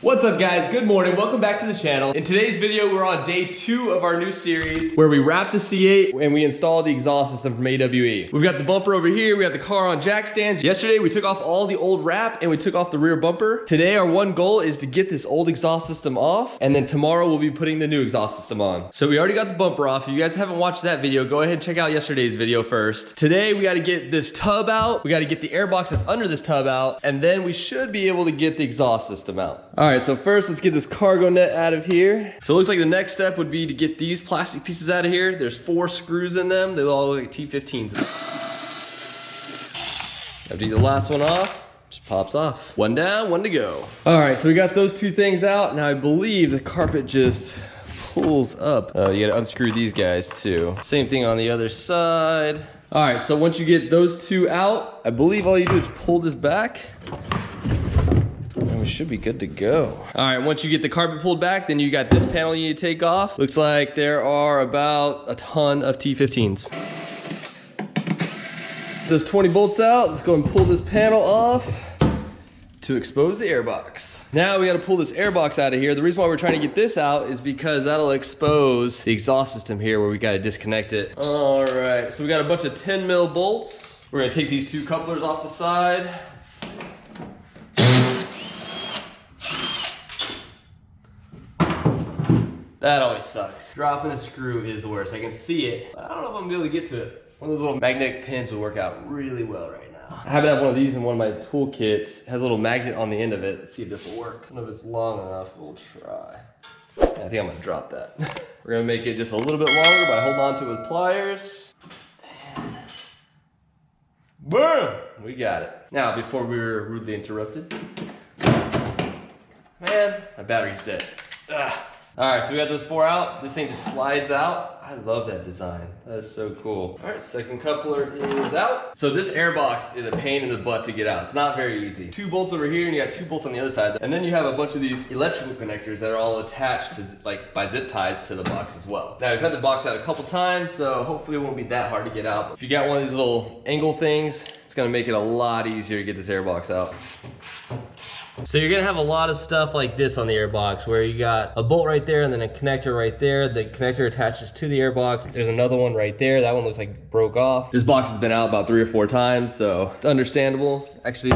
What's up guys, good morning, welcome back to the channel. In today's video, we're on day 2 of our new series where we wrap the C8 and we install the exhaust system from AWE. We've got the bumper over here, we got the car on jack stands. Yesterday, we took off all the old wrap and we took off the rear bumper. Today, our one goal is to get this old exhaust system off, and then tomorrow we'll be putting the new exhaust system on. So we already got the bumper off. If you guys haven't watched that video, go ahead and check out yesterday's video first. Today, we gotta get this tub out, we gotta get the air box that's under this tub out, and then we should be able to get the exhaust system out. All right, so first, let's get this cargo net out of here. So it looks like the next step would be to get these plastic pieces out of here. There's 4 screws in them. They all look like T15s. After you get the last one off, just pops off. One down, one to go. All right, so we got those 2 things out. Now I believe the carpet just pulls up. You gotta unscrew these guys too. Same thing on the other side. All right, so once you get those 2 out, I believe all you do is pull this back. We should be good to go. All right, once you get the carpet pulled back, then you got this panel you need to take off. Looks like there are about a ton of T15s. There's 20 bolts out. Let's go and pull this panel off to expose the airbox. Now we gotta pull this airbox out of here. The reason why we're trying to get this out is because that'll expose the exhaust system here where we gotta disconnect it. All right, so we got a bunch of 10 mil bolts. We're gonna take these 2 couplers off the side. That always sucks. Dropping a screw is the worst. I can see it, but I don't know if I'm gonna be able to get to it. One of those little magnetic pins would work out really well right now. I happen to have one of these in one of my toolkits. It has a little magnet on the end of it. Let's see if this will work. I don't know if it's long enough. We'll try. I think I'm gonna drop that. We're gonna make it just a little bit longer by holding on to it with pliers. And boom! We got it. Now, before we were rudely interrupted. Man, my battery's dead. Ugh. All right, so we got those 4 out. This thing just slides out. I love that design. That is so cool. All right, second coupler is out. So this airbox is a pain in the butt to get out. It's not very easy. 2 bolts over here and you got 2 bolts on the other side. And then you have a bunch of these electrical connectors that are all attached to like by zip ties to the box as well. Now we've had the box out a couple times, so hopefully it won't be that hard to get out. But if you got one of these little angle things, it's gonna make it a lot easier to get this airbox out. So you're gonna have a lot of stuff like this on the airbox where you got a bolt right there and then a connector right there. The connector attaches to the airbox. There's another one right there. That one looks like it broke off. This box has been out about 3 or 4 times, so it's understandable. Actually,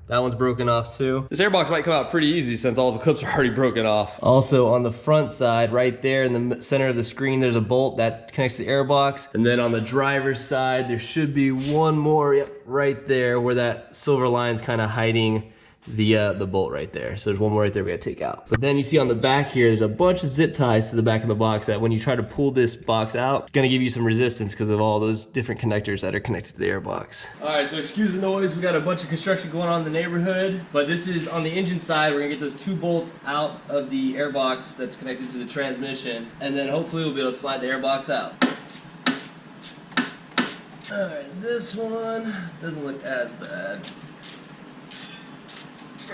that one's broken off too. This airbox might come out pretty easy since all the clips are already broken off. Also on the front side, right there in the center of the screen, there's a bolt that connects to the airbox. And then on the driver's side, there should be one more, yep, right there where that silver line's kind of hiding the bolt right there. So there's one more right there we gotta take out. But then you see on the back here, there's a bunch of zip ties to the back of the box that when you try to pull this box out, it's gonna give you some resistance because of all those different connectors that are connected to the airbox. All right, so excuse the noise. We got a bunch of construction going on in the neighborhood, but this is on the engine side. We're gonna get those 2 bolts out of the airbox that's connected to the transmission, and then hopefully we'll be able to slide the airbox out. All right, this one doesn't look as bad.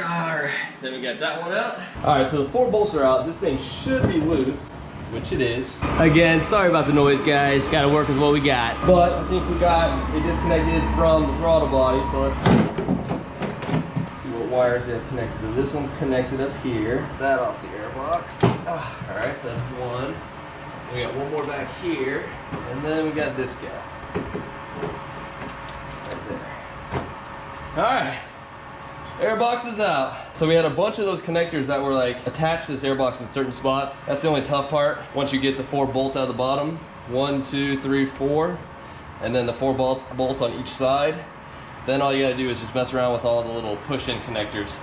Alright, then we got that one out. Alright, so the 4 bolts are out. This thing should be loose, which it is. Again, sorry about the noise, guys. Gotta work with what we got. But I think we got it disconnected from the throttle body, so let's see what wires they have connected to. This one's connected up here. That off the airbox. Alright, so that's one. We got one more back here, and then we got this guy. Right there. Alright. Airbox is out. So we had a bunch of those connectors that were like attached to this airbox in certain spots. That's the only tough part. Once you get the 4 bolts out of the bottom, 1, 2, 3, 4, and then the 4 bolts on each side, then all you gotta do is just mess around with all the little push-in connectors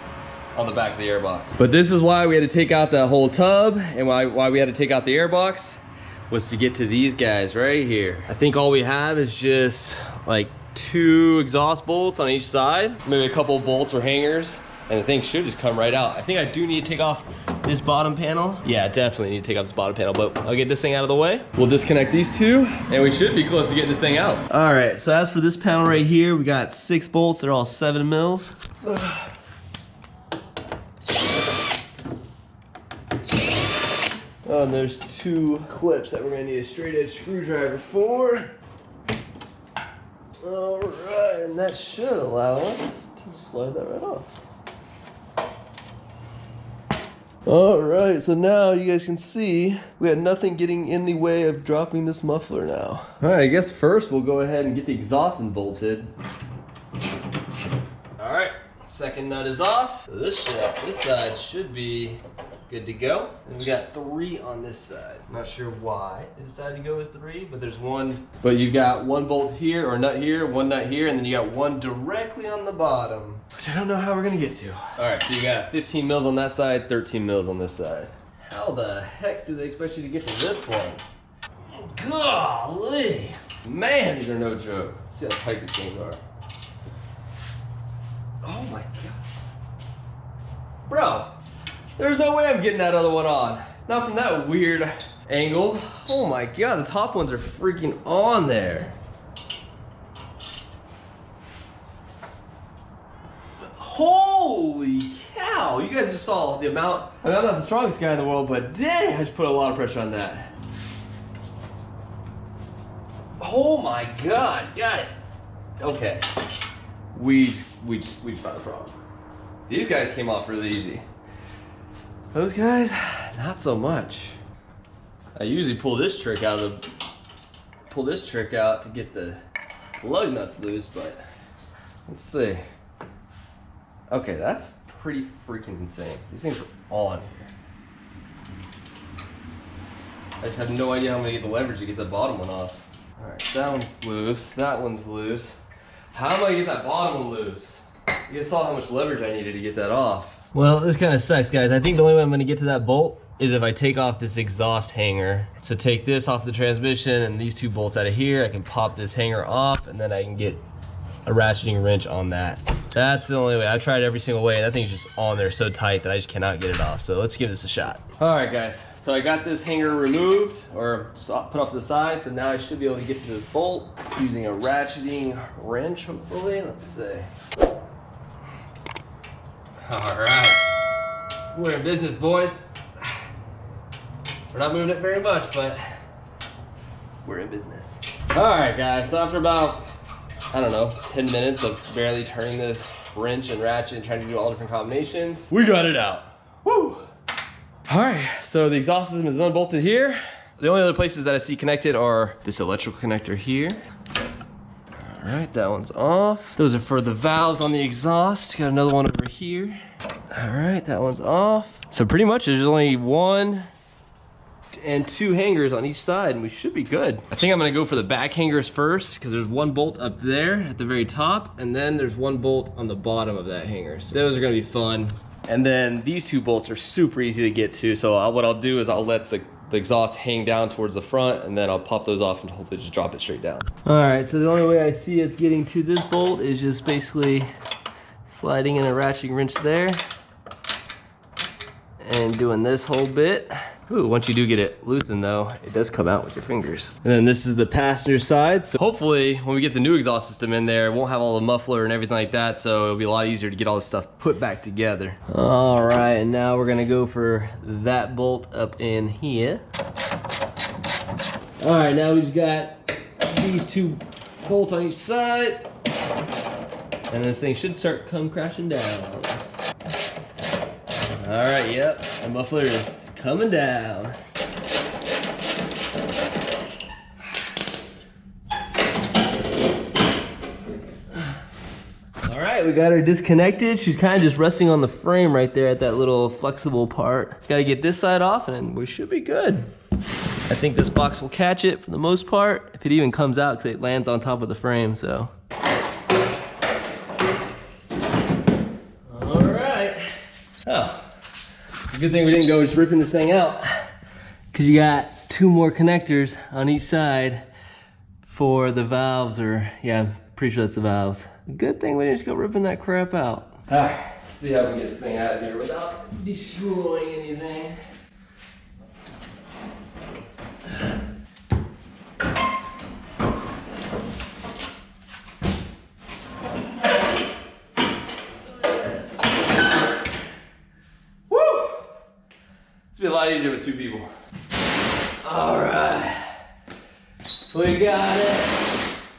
on the back of the airbox. But this is why we had to take out that whole tub, and why we had to take out the airbox was to get to these guys right here. I think all we have is just like 2 exhaust bolts on each side, maybe a couple of bolts or hangers, and the thing should just come right out. I think I do need to take off this bottom panel. Yeah, definitely need to take off this bottom panel, but I'll get this thing out of the way. We'll disconnect these 2, and we should be close to getting this thing out. All right, so as for this panel right here, we got 6 bolts. They're all 7 mils. Oh, and there's 2 clips that we're gonna need a straight edge screwdriver for. All right, and that should allow us to slide that right off. All right, so now you guys can see we had nothing getting in the way of dropping this muffler now. All right, I guess first we'll go ahead and get the exhaust bolted. All right, second nut is off. So this side should be good to go. And we got 3 on this side. I'm not sure why they decided to go with 3, but there's one. But you've got 1 bolt here, or nut here, 1 nut here, and then you got 1 directly on the bottom, which I don't know how we're gonna get to. All right, so you got 15 mils on that side, 13 mils on this side. How the heck do they expect you to get to this one? Golly! Man, these are no joke. Let's see how tight these things are. Oh my God. Bro, there's no way I'm getting that other one on. Not from that weird angle. Oh my God, the top ones are freaking on there. Holy cow, you guys just saw the amount. I mean, I'm not the strongest guy in the world, but dang, I just put a lot of pressure on that. Oh my God, guys. Okay, we just found a problem. These guys came off really easy. Those guys, not so much. I usually pull this trick out to get the lug nuts loose, but let's see. Okay, that's pretty freaking insane. These things are on here. I just have no idea how I'm gonna get the leverage to get the bottom one off. All right, that one's loose, that one's loose. How am I gonna get that bottom one loose? You guys saw how much leverage I needed to get that off. Well, this kind of sucks, guys. I think the only way I'm gonna get to that bolt is if I take off this exhaust hanger. So take this off the transmission and these 2 bolts out of here, I can pop this hanger off and then I can get a ratcheting wrench on that. That's the only way. I've tried every single way and that thing's just on there so tight that I just cannot get it off. So let's give this a shot. All right, guys. So I got this hanger removed or put off to the side. So now I should be able to get to this bolt using a ratcheting wrench, hopefully. Let's see. All right, we're in business, boys. We're not moving it very much, but we're in business. All right, guys, so after about, I don't know, 10 minutes of barely turning the wrench and ratchet and trying to do all different combinations, we got it out. Woo! All right, so the exhaust system is unbolted here. The only other places that I see connected are this electrical connector here. All right, that one's off. Those are for the valves on the exhaust. Got another one over here. All right, that one's off. So pretty much there's only 1 and 2 hangers on each side and we should be good. I think I'm gonna go for the back hangers first because there's 1 bolt up there at the very top and then there's 1 bolt on the bottom of that hanger. So those are gonna be fun. And then these 2 bolts are super easy to get to. So what I'll do is I'll let the exhaust hang down towards the front and then I'll pop those off and hopefully just drop it straight down. All right, so the only way I see us getting to this bolt is just basically sliding in a ratcheting wrench there and doing this whole bit. Ooh, once you do get it loosened though, it does come out with your fingers. And then this is the passenger side. So hopefully when we get the new exhaust system in there, it won't have all the muffler and everything like that. So it'll be a lot easier to get all this stuff put back together. All right, and now we're gonna go for that bolt up in here. All right, now we've got these 2 bolts on each side. And this thing should start come crashing down. All right, yep, the muffler is coming down. All right, we got her disconnected. She's kind of just resting on the frame right there at that little flexible part. Got to get this side off and we should be good. I think this box will catch it for the most part, if it even comes out because it lands on top of the frame, so. All right. Oh. Good thing we didn't go just ripping this thing out because you got 2 more connectors on each side for the valves, or yeah, I'm pretty sure that's the valves. Good thing we didn't just go ripping that crap out. All right, see how we can get this thing out of here without destroying anything. It's be a lot easier with 2 people. All right, we got it.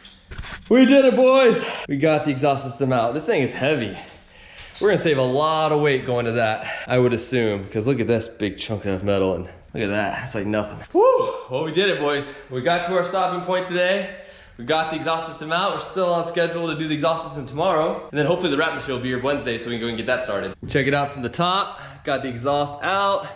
We did it, boys. We got the exhaust system out. This thing is heavy. We're gonna save a lot of weight going to that, I would assume, because look at this big chunk of metal and look at that, it's like nothing. Woo! Well, we did it, boys. We got to our stopping point today. We got the exhaust system out. We're still on schedule to do the exhaust system tomorrow. And then hopefully the wrap machine will be here Wednesday so we can go and get that started. Check it out from the top. Got the exhaust out.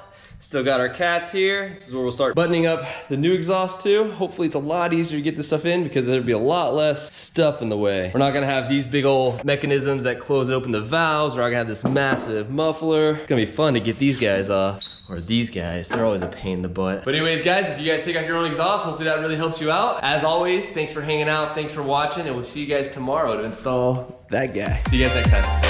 Still got our cats here. This is where we'll start buttoning up the new exhaust too. Hopefully it's a lot easier to get this stuff in because there'll be a lot less stuff in the way. We're not gonna have these big old mechanisms that close and open the valves. We're not gonna have this massive muffler. It's gonna be fun to get these guys off. Or these guys, they're always a pain in the butt. But anyways, guys, if you guys take out your own exhaust, hopefully that really helps you out. As always, thanks for hanging out, thanks for watching, and we'll see you guys tomorrow to install that guy. See you guys next time.